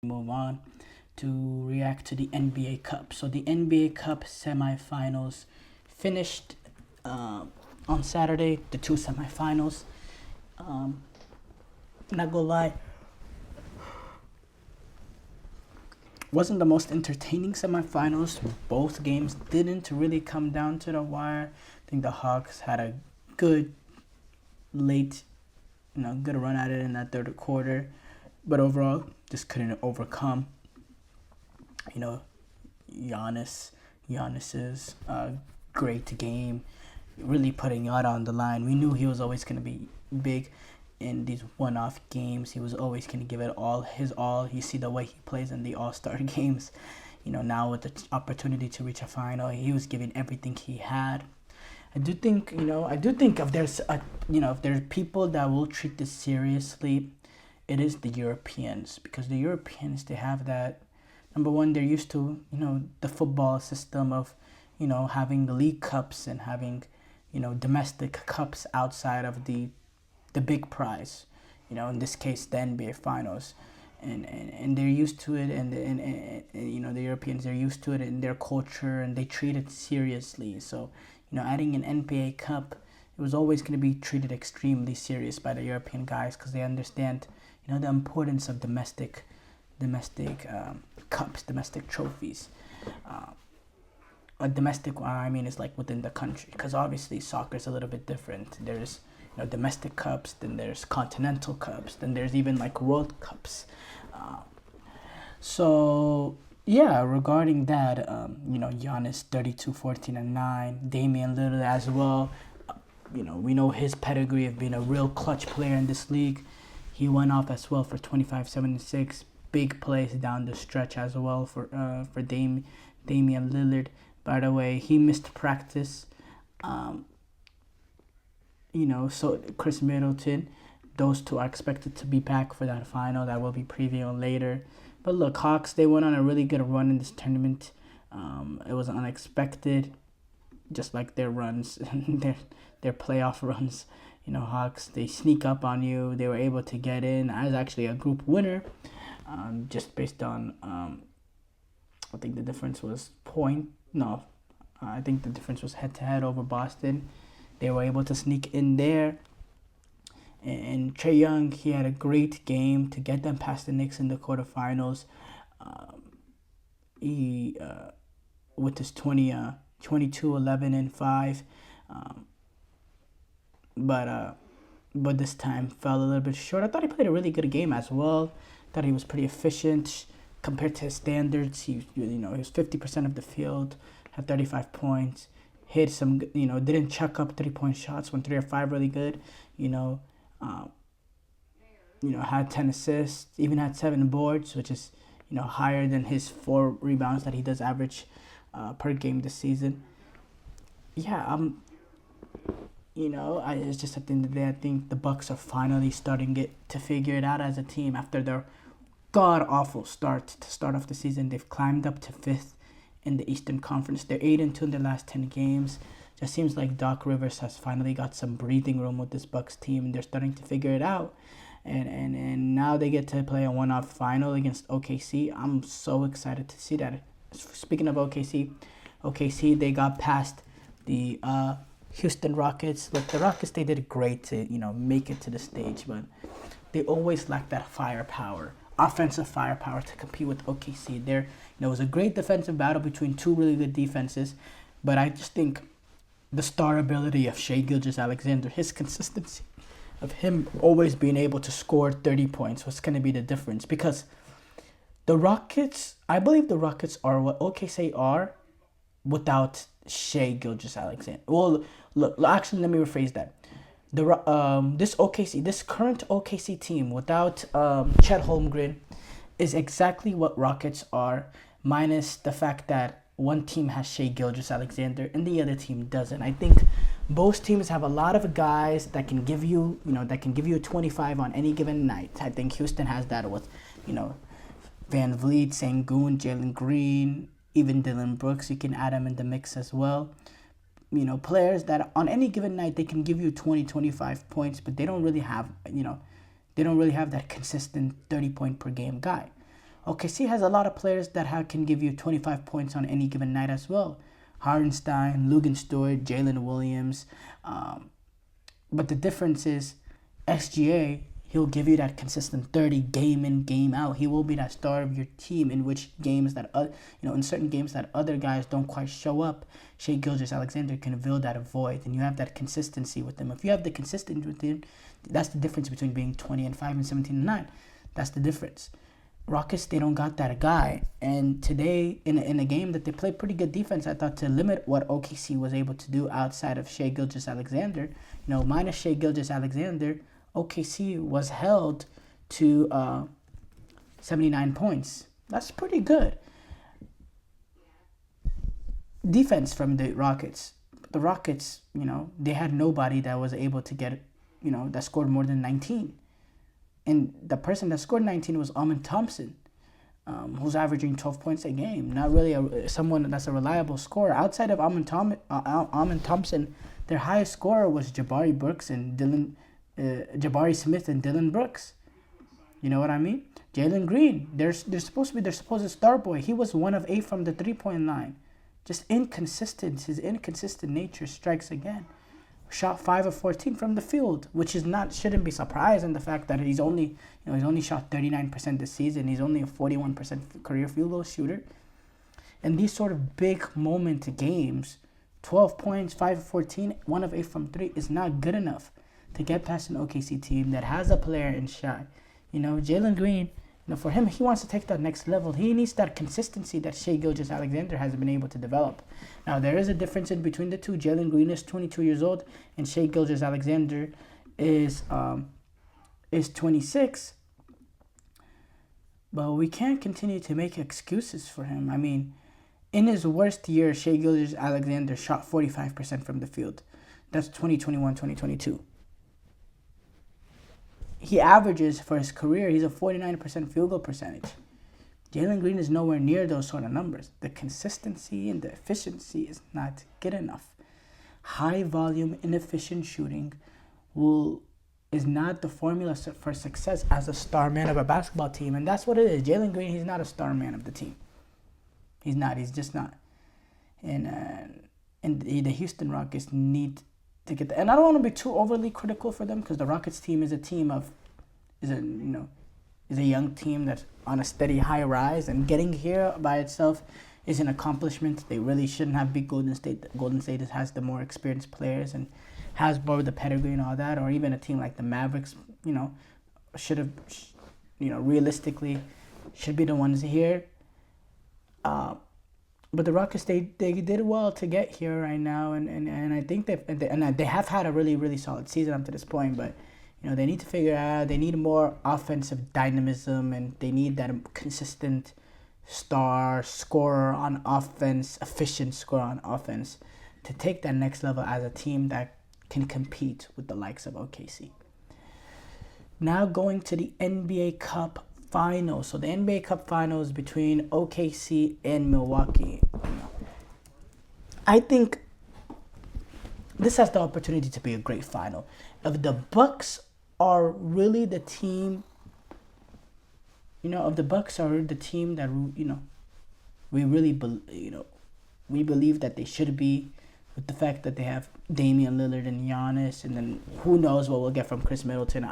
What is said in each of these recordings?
move on to react to the NBA Cup. So the NBA Cup semifinals finished on Saturday. The two semifinals. Um, Not gonna lie, wasn't the most entertaining semifinals. Both games didn't really come down to the wire. I think the Hawks had a good late, good run at it in that third quarter, but overall just couldn't overcome, you know, Giannis, Giannis's great game, really putting it on the line. We knew he was always going to be big in these one-off games. He was always going to give it all, his all. You see the way he plays in the All-Star games. Now with the opportunity to reach a final, he was giving everything he had. I do think, if there's people that will treat this seriously, it is the Europeans, because the Europeans, they have that. Number one, they're used to, the football system of, having the league cups and having, domestic cups outside of the big prize. In this case, the NBA Finals. And they're used to it, and the Europeans are used to it in their culture, and they treat it seriously. So adding an NBA Cup, it was always going to be treated extremely serious by the European guys, because they understand the importance of domestic cups, domestic trophies. A domestic, I mean, is like within the country, because obviously soccer is a little bit different. There's domestic cups, then there's continental cups, then there's even like world cups. So yeah, regarding that, Giannis 32, 14, and 9, Damian Lillard as well. We know his pedigree of being a real clutch player in this league. He went off as well for 25, 76, big plays down the stretch as well for Damian Lillard. By the way, he missed practice. So Chris Middleton, those two are expected to be back for that final that we'll be previewing later. But look, Hawks, they went on a really good run in this tournament. It was unexpected, just like their runs, their playoff runs. Hawks, they sneak up on you. They were able to get in as actually a group winner, just based on, I think the difference was I think the difference was head-to-head over Boston. They were able to sneak in there. And Trae Young, he had a great game to get them past the Knicks in the quarterfinals. He with his 22, 11, and 5. But this time fell a little bit short. I thought he played a really good game as well. Thought he was pretty efficient compared to his standards. He was 50% of the field, had 35 points, hit some, didn't chuck up 3-point shots, went 3 or 5 really good, had 10 assists, even had 7 boards, which is, higher than his 4 rebounds that he does average per game this season. Yeah, it's just at the end of the day, I think the Bucks are finally starting to figure it out as a team after their god-awful start to start off the season. They've climbed up to 5th in the Eastern Conference. They're 8-2 in their last 10 games. Just seems like Doc Rivers has finally got some breathing room with this Bucks team, and they're starting to figure it out. And now they get to play a one-off final against OKC. I'm so excited to see that. Speaking of OKC, they got past the Houston Rockets. Look, the Rockets, they did great to make it to the stage, but they always lack that firepower. Offensive firepower to compete with OKC. It was a great defensive battle between two really good defenses, but I just think the star ability of Shai Gilgeous-Alexander, his consistency of him always being able to score 30 points was going to be the difference, because I believe the Rockets are what OKC are without Shai Gilgeous-Alexander. Well, look, actually, let me rephrase that. This current OKC team without Chet Holmgren is exactly what Rockets are, minus the fact that one team has Shai Gilgeous-Alexander and the other team doesn't. I think both teams have a lot of guys that can give you, that can give you a 25 on any given night. I think Houston has that with, Van Vliet, Sengun, Jalen Green, even Dylan Brooks. You can add him in the mix as well. Players that on any given night they can give you 20, 25 points, but they don't really have that consistent 30-point per game guy. OKC has a lot of players that can give you 25 points on any given night as well. Hardenstein, Lugan Stewart, Jalen Williams. But the difference is SGA, he'll give you that consistent 30 game in, game out. He will be that star of your team in which games that, in certain games that other guys don't quite show up. Shai Gilgeous-Alexander can fill that void, and you have that consistency with him. If you have the consistency with him, that's the difference between being 20-5 and 17-9. That's the difference. Rockets, they don't got that guy. And today, in a game that they played pretty good defense, I thought, to limit what OKC was able to do outside of Shai Gilgeous-Alexander, minus Shai Gilgeous-Alexander, OKC was held to 79 points. That's pretty good. Defense from the Rockets. The Rockets, they had nobody that was able to get, that scored more than 19. And the person that scored 19 was Emran Thompson, who's averaging 12 points a game. Not really someone that's a reliable scorer. Outside of Emran Thompson, their highest scorer was Jabari Smith and Dylan Brooks. You know what I mean? Jalen Green, they're supposed to be their supposed star boy. He was 1 of 8 from the 3-point line. Just inconsistent. His inconsistent nature strikes again. Shot 5 of 14 from the field, which shouldn't be surprising. The fact that he's only shot 39% this season. He's only a 41% career field goal shooter. And these sort of big moment games, 12 points, 5 of 14, 1 of 8 from 3 is not good enough to get past an OKC team that has a player in Shai. Jalen Green, for him, he wants to take that next level. He needs that consistency that Shai Gilgeous-Alexander has been able to develop. Now, there is a difference in between the two. Jalen Green is 22 years old, and Shai Gilgeous-Alexander is 26. But we can't continue to make excuses for him. I mean, in his worst year, Shai Gilgeous-Alexander shot 45% from the field. That's 2021-2022. He averages, for his career, he's a 49% field goal percentage. Jalen Green is nowhere near those sort of numbers. The consistency and the efficiency is not good enough. High volume, inefficient shooting is not the formula for success as a star man of a basketball team. And that's what it is. Jalen Green, he's not a star man of the team. He's not. He's just not. And the Houston Rockets need to get that. And I don't want to be too overly critical for them, because the Rockets team is a young team that's on a steady high rise, and getting here by itself is an accomplishment. They really shouldn't have beat Golden State. Golden State has the more experienced players and has more of the pedigree and all that. Or even a team like the Mavericks, should have, realistically should be the ones here. But the Rockets, they did well to get here right now, and I think they have had a really, really solid season up to this point. But they need to figure out, they need more offensive dynamism, and they need that consistent star scorer on offense, efficient scorer on offense, to take that next level as a team that can compete with the likes of OKC. Now going to the NBA Cup Finals. So the NBA Cup Finals between OKC and Milwaukee. I think this has the opportunity to be a great final. If the Bucks are really the team, if the Bucks are the team that we really we believe that they should be, with the fact that they have Damian Lillard and Giannis, and then who knows what we'll get from Chris Middleton.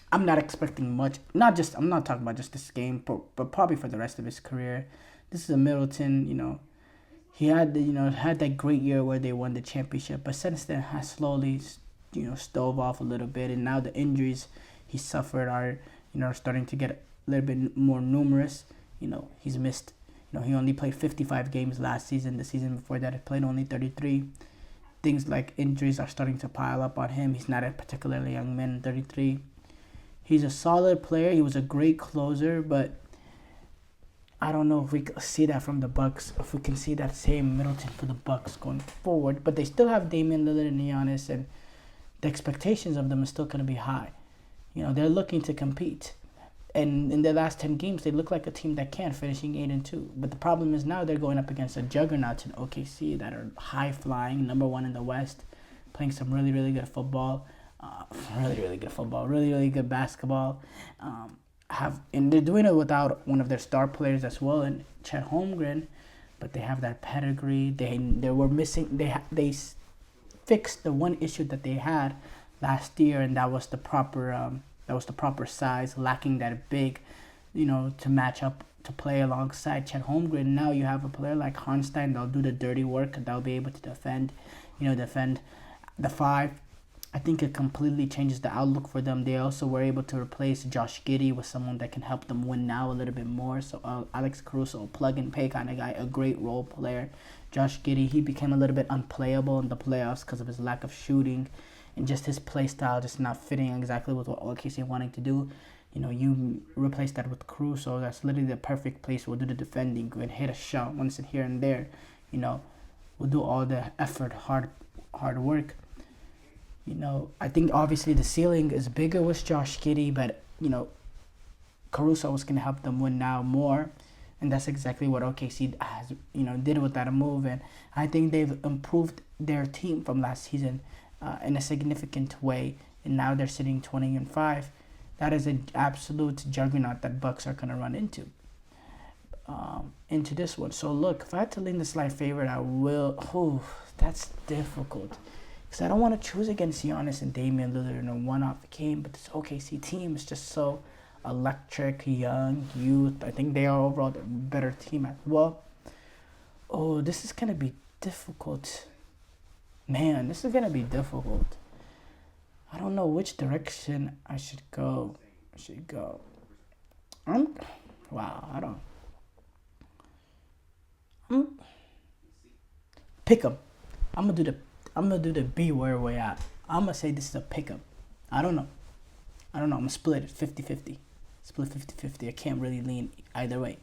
I'm not expecting much. I'm not talking about just this game, but probably for the rest of his career. This is a Middleton, he had that great year where they won the championship, but since then has slowly, stove off a little bit, and now the injuries he suffered are, starting to get a little bit more numerous. He's missed, he only played 55 games last season. The season before that, he played only 33. Things like injuries are starting to pile up on him. He's not a particularly young man, 33. He's a solid player. He was a great closer, but I don't know if we can see that from the Bucks, if we can see that same Middleton for the Bucks going forward. But they still have Damian Lillard and Giannis, and the expectations of them are still going to be high. They're looking to compete. And in their last 10 games, they look like a team that can, finishing 8-2. But the problem is now they're going up against a juggernaut in OKC that are high-flying, number 1 in the West, playing some really, really good football. Really, really good football. Really, really good basketball. and they're doing it without one of their star players as well, and Chet Holmgren, but they have that pedigree. They were missing. They fixed the one issue that they had last year, and that was the proper size, lacking that big, to match up to play alongside Chet Holmgren. Now you have a player like Harnstein that'll do the dirty work, and they'll be able to defend the five. I think it completely changes the outlook for them. They also were able to replace Josh Giddey with someone that can help them win now a little bit more. So Alex Caruso, a plug-and-play kind of guy, a great role player. Josh Giddey, he became a little bit unplayable in the playoffs because of his lack of shooting and just his play style just not fitting exactly with what OKC wanting to do. You replace that with Caruso. That's literally the perfect place. We'll do the defending and hit a shot once and here and there. We'll do all the effort, hard work. I think obviously the ceiling is bigger with Josh Giddey, but, Caruso was going to help them win now more. And that's exactly what OKC has, did with that move. And I think they've improved their team from last season in a significant way. And now they're sitting 20-5. That is an absolute juggernaut that Bucks are going to run into this one. So look, if I had to lean the slight favorite, I will. Oh, that's difficult. Because I don't want to choose against Giannis and Damian Lillard in a one-off game, but this OKC team is just so electric, young, youth. I think they are overall the better team as well. Oh, this is going to be difficult. Man, this is going to be difficult. I don't know which direction I should go. Pick 'em. I'm gonna do the B where we're at. I'm gonna say this is a pickup. I don't know. I'm gonna split it 50-50. Split 50-50. I can't really lean either way.